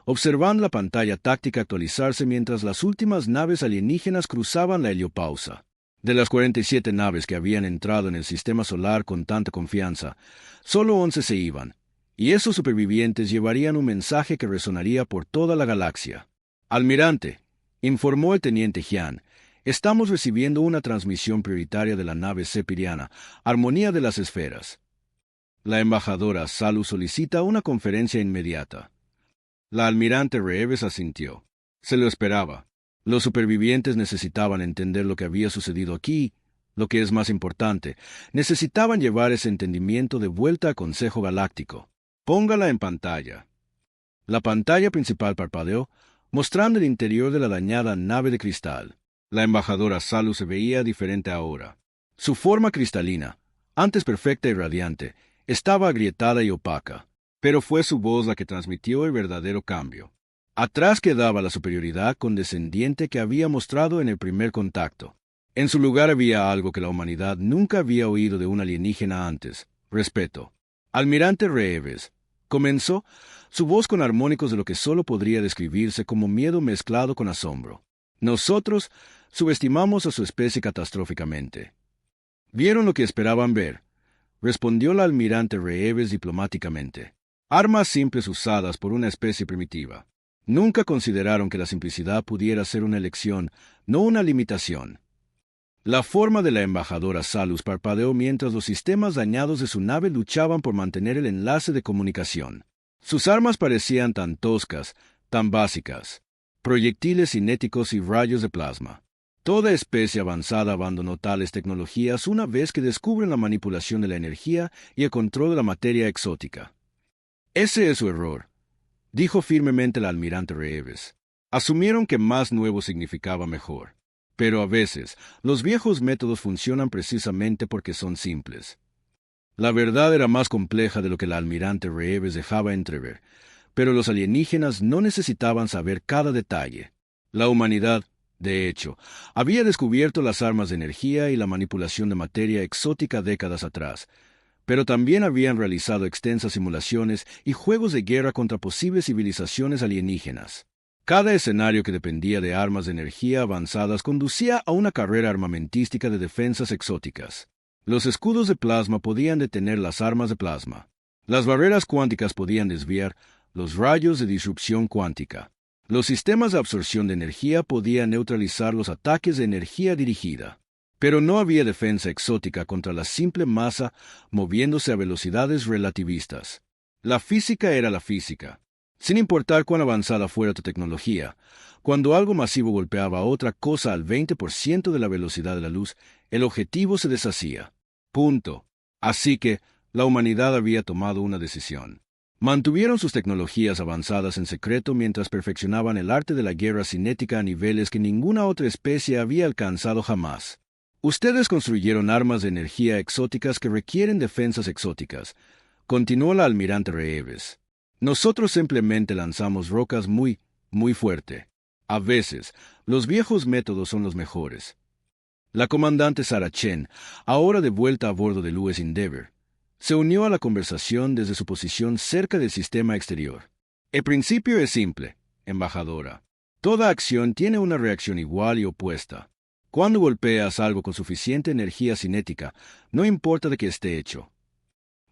[SPEAKER 1] observando la pantalla táctica actualizarse mientras las últimas naves alienígenas cruzaban la heliopausa. De las 47 naves que habían entrado en el sistema solar con tanta confianza, solo 11 se iban, y esos supervivientes llevarían un mensaje que resonaría por toda la galaxia. Almirante, informó el teniente Jian, estamos recibiendo una transmisión prioritaria de la nave Cepiriana, Armonía de las Esferas. La embajadora Salu solicita una conferencia inmediata. La almirante Reeves asintió. Se lo esperaba. Los supervivientes necesitaban entender lo que había sucedido aquí. Lo que es más importante, necesitaban llevar ese entendimiento de vuelta al Consejo Galáctico. Póngala en pantalla. La pantalla principal parpadeó, mostrando el interior de la dañada nave de cristal. La embajadora Salu se veía diferente ahora. Su forma cristalina, antes perfecta y radiante, estaba agrietada y opaca, pero fue su voz la que transmitió el verdadero cambio. Atrás quedaba la superioridad condescendiente que había mostrado en el primer contacto. En su lugar había algo que la humanidad nunca había oído de un alienígena antes: respeto. Almirante Reeves, comenzó, su voz con armónicos de lo que solo podría describirse como miedo mezclado con asombro. Nosotros subestimamos a su especie catastróficamente. ¿Vieron lo que esperaban ver?, respondió la almirante Reeves diplomáticamente. Armas simples usadas por una especie primitiva. Nunca consideraron que la simplicidad pudiera ser una elección, no una limitación. La forma de la embajadora Salus parpadeó mientras los sistemas dañados de su nave luchaban por mantener el enlace de comunicación. Sus armas parecían tan toscas, tan básicas. Proyectiles cinéticos y rayos de plasma. Toda especie avanzada abandonó tales tecnologías una vez que descubren la manipulación de la energía y el control de la materia exótica. Ese es su error, dijo firmemente la almirante Reeves. Asumieron que más nuevo significaba mejor. Pero a veces, los viejos métodos funcionan precisamente porque son simples. La verdad era más compleja de lo que la almirante Reeves dejaba entrever, pero los alienígenas no necesitaban saber cada detalle. La humanidad, de hecho, había descubierto las armas de energía y la manipulación de materia exótica décadas atrás, pero también habían realizado extensas simulaciones y juegos de guerra contra posibles civilizaciones alienígenas. Cada escenario que dependía de armas de energía avanzadas conducía a una carrera armamentística de defensas exóticas. Los escudos de plasma podían detener las armas de plasma. Las barreras cuánticas podían desviar los rayos de disrupción cuántica. Los sistemas de absorción de energía podían neutralizar los ataques de energía dirigida. Pero no había defensa exótica contra la simple masa moviéndose a velocidades relativistas. La física era la física. Sin importar cuán avanzada fuera tu tecnología, cuando algo masivo golpeaba a otra cosa al 20% de la velocidad de la luz, el objetivo se deshacía. Punto. Así que, la humanidad había tomado una decisión. Mantuvieron sus tecnologías avanzadas en secreto mientras perfeccionaban el arte de la guerra cinética a niveles que ninguna otra especie había alcanzado jamás. Ustedes construyeron armas de energía exóticas que requieren defensas exóticas, continuó la almirante Reeves. Nosotros simplemente lanzamos rocas muy fuerte. A veces, los viejos métodos son los mejores. La comandante Sarah Chen, ahora de vuelta a bordo del US Endeavour, se unió a la conversación desde su posición cerca del sistema exterior. El principio es simple, embajadora. Toda acción tiene una reacción igual y opuesta. Cuando golpeas algo con suficiente energía cinética, no importa de qué esté hecho.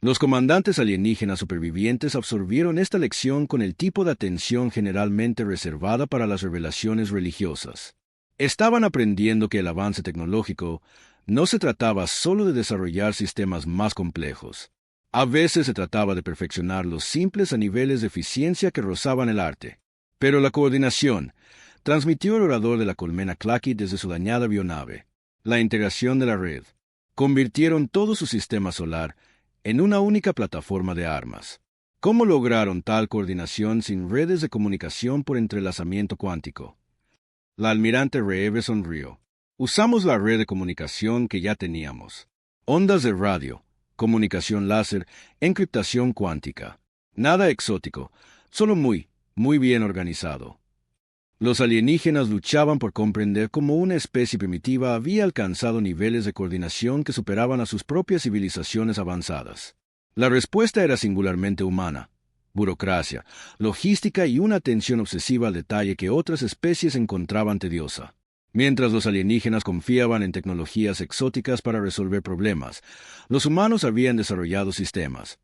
[SPEAKER 1] Los comandantes alienígenas supervivientes absorbieron esta lección con el tipo de atención generalmente reservada para las revelaciones religiosas. Estaban aprendiendo que el avance tecnológico no se trataba solo de desarrollar sistemas más complejos. A veces se trataba de perfeccionar los simples a niveles de eficiencia que rozaban el arte. Pero la coordinación, transmitió el orador de la colmena Clacky desde su dañada bionave. La integración de la red. Convirtieron todo su sistema solar en una única plataforma de armas. ¿Cómo lograron tal coordinación sin redes de comunicación por entrelazamiento cuántico? La almirante Reeves sonrió. Usamos la red de comunicación que ya teníamos. Ondas de radio, comunicación láser, encriptación cuántica. Nada exótico, solo muy muy bien organizado. Los alienígenas luchaban por comprender cómo una especie primitiva había alcanzado niveles de coordinación que superaban a sus propias civilizaciones avanzadas. La respuesta era singularmente humana: burocracia, logística y una atención obsesiva al detalle que otras especies encontraban tediosa. Mientras los alienígenas confiaban en tecnologías exóticas para resolver problemas, los humanos habían desarrollado sistemas,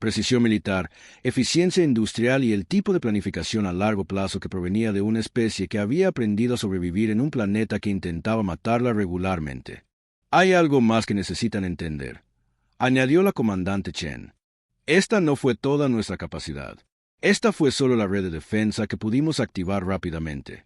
[SPEAKER 1] precisión militar, eficiencia industrial y el tipo de planificación a largo plazo que provenía de una especie que había aprendido a sobrevivir en un planeta que intentaba matarla regularmente. Hay algo más que necesitan entender, añadió la comandante Chen. Esta no fue toda nuestra capacidad. Esta fue solo la red de defensa que pudimos activar rápidamente.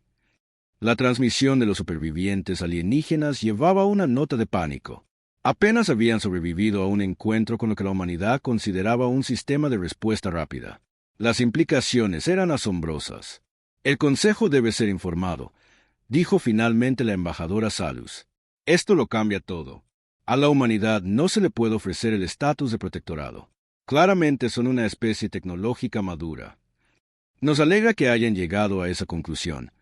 [SPEAKER 1] La transmisión de los supervivientes alienígenas llevaba una nota de pánico. Apenas habían sobrevivido a un encuentro con lo que la humanidad consideraba un sistema de respuesta rápida. Las implicaciones eran asombrosas. El Consejo debe ser informado, dijo finalmente la embajadora Salus. Esto lo cambia todo. A la humanidad no se le puede ofrecer el estatus de protectorado. Claramente son una especie tecnológica madura. Nos alegra que hayan llegado a esa conclusión,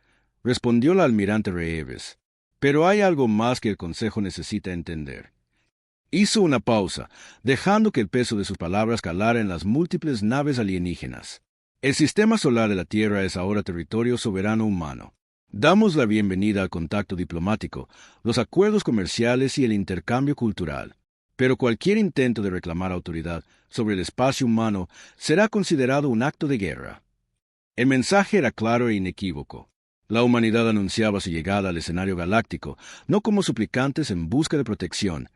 [SPEAKER 1] respondió la almirante Reeves. Pero hay algo más que el Consejo necesita entender. Hizo una pausa, dejando que el peso de sus palabras calara en las múltiples naves alienígenas. El sistema solar de la Tierra es ahora territorio soberano humano. Damos la bienvenida al contacto diplomático, los acuerdos comerciales y el intercambio cultural. Pero cualquier intento de reclamar autoridad sobre el espacio humano será considerado un acto de guerra. El mensaje era claro e inequívoco. La humanidad anunciaba su llegada al escenario galáctico, no como suplicantes en busca de protección,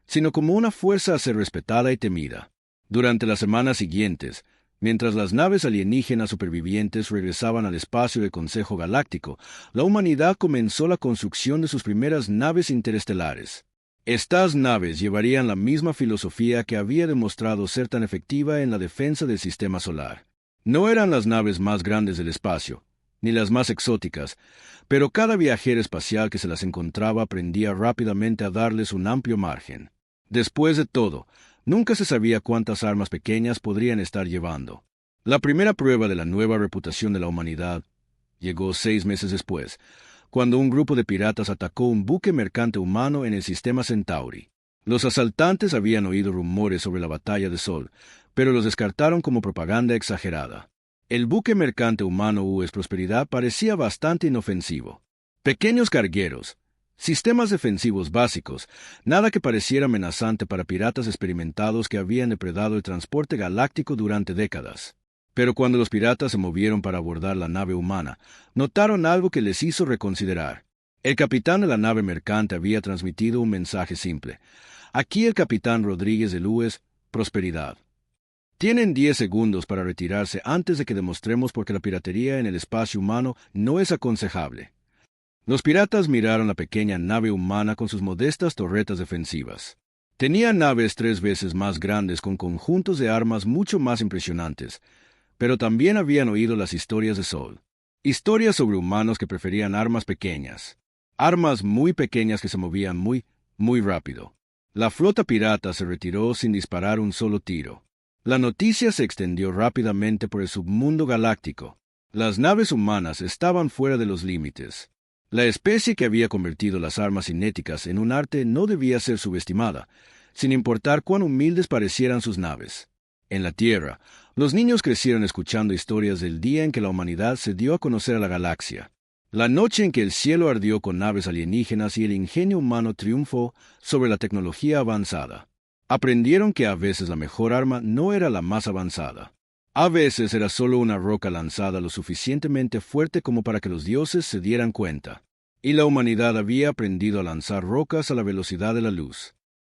[SPEAKER 1] sino como una fuerza a ser respetada y temida. Durante las semanas siguientes, mientras las naves alienígenas supervivientes regresaban al espacio del Consejo Galáctico, la humanidad comenzó la construcción de sus primeras naves interestelares. Estas naves llevarían la misma filosofía que había demostrado ser tan efectiva en la defensa del sistema solar. No eran las naves más grandes del espacio, ni las más exóticas, pero cada viajero espacial que se las encontraba aprendía rápidamente a darles un amplio margen. Después de todo, nunca se sabía cuántas armas pequeñas podrían estar llevando. La primera prueba de la nueva reputación de la humanidad llegó 6 meses después, cuando un grupo de piratas atacó un buque mercante humano en el sistema Centauri. Los asaltantes habían oído rumores sobre la batalla de Sol, pero los descartaron como propaganda exagerada. El buque mercante humano US Prosperidad parecía bastante inofensivo. Pequeños cargueros, sistemas defensivos básicos, nada que pareciera amenazante para piratas experimentados que habían depredado el transporte galáctico durante décadas. Pero cuando los piratas se movieron para abordar la nave humana, notaron algo que les hizo reconsiderar. El capitán de la nave mercante había transmitido un mensaje simple. Aquí el capitán Rodríguez del US Prosperidad. Tienen 10 segundos para retirarse antes de que demostremos por qué la piratería en el espacio humano no es aconsejable. Los piratas miraron la pequeña nave humana con sus modestas torretas defensivas. Tenía naves 3 veces más grandes con conjuntos de armas mucho más impresionantes, pero también habían oído las historias de Sol. Historias sobre humanos que preferían armas pequeñas. Armas muy pequeñas que se movían muy rápido. La flota pirata se retiró sin disparar un solo tiro. La noticia se extendió rápidamente por el submundo galáctico. Las naves humanas estaban fuera de los límites. La especie que había convertido las armas cinéticas en un arte no debía ser subestimada, sin importar cuán humildes parecieran sus naves. En la Tierra, los niños crecieron escuchando historias del día en que la humanidad se dio a conocer a la galaxia. La noche en que el cielo ardió con naves alienígenas y el ingenio humano triunfó sobre la tecnología avanzada. Aprendieron que a veces la mejor arma no era la más avanzada. A veces era solo una roca lanzada lo suficientemente fuerte como para que los dioses se dieran cuenta. Y la humanidad había aprendido a lanzar rocas a la velocidad de la luz.